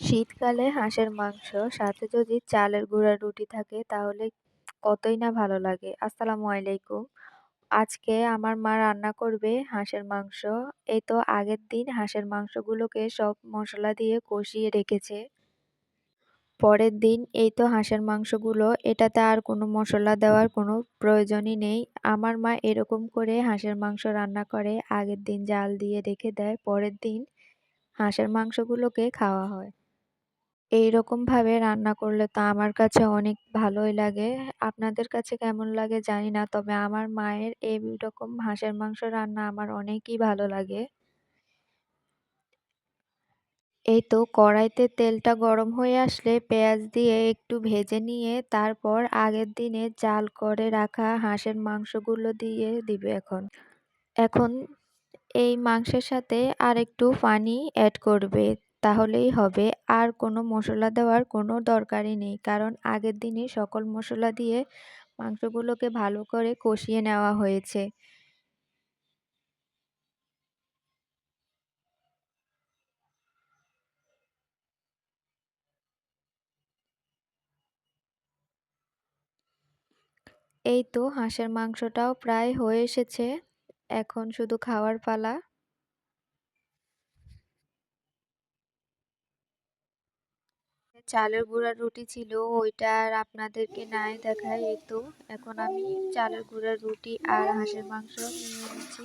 শীতকালে হাঁসের মাংস সাথে যদি চালের গুঁড়ার রুটি থাকে তাহলে কতই না ভালো লাগে। আসসালামু আলাইকুম। আজকে আমার মা রান্না করবে হাঁসের মাংস। এই তো আগের দিন হাঁসের মাংসগুলোকে সব মসলা দিয়ে কষিয়ে রেখেছে। পরের দিন এই তো হাঁসের মাংসগুলো, এটাতে আর কোনো মসলা দেওয়ার কোনো প্রয়োজনই নেই। আমার মা এরকম করে হাঁসের মাংস রান্না করে, আগের দিন জাল দিয়ে রেখে দেয়, পরের দিন হাঁসের মাংসগুলোকে খাওয়া হয়। এইরকমভাবে রান্না করলে তো আমার কাছে অনেক ভালোই লাগে। আপনাদের কাছে কেমন লাগে জানি না। তবে আমার মায়ের এইরকম হাঁসের মাংস রান্না আমার অনেকই ভালো লাগে। এই তো কড়াইতে তেলটা গরম হয়ে আসলে পেঁয়াজ দিয়ে একটু ভেজে নিয়ে তারপর আগের দিনে জাল করে রাখা হাঁসের মাংসগুলো দিয়ে দিবে এখন। এখন এই মাংসের সাথে আরেকটু পানি এড করবে, তাহলেই হবে। আর কোনো মসলা দেওয়ার কোনো দরকারই নেই, কারণ আগের দিনই সকল মসলা দিয়ে মাংসগুলোকে ভালো করে কষিয়ে নেওয়া হয়েছে। এই তো হাঁসের মাংসটাও প্রায় হয়ে এসেছে, এখন শুধু খাওয়ার পালা। চালের গুঁড়ার রুটি ছিল, ওইটা আর আপনাদেরকে নাই দেখাই। এই তো এখন আমি চালের গুঁড়ার রুটি আর হাঁসের মাংস নিয়ে নিচ্ছি।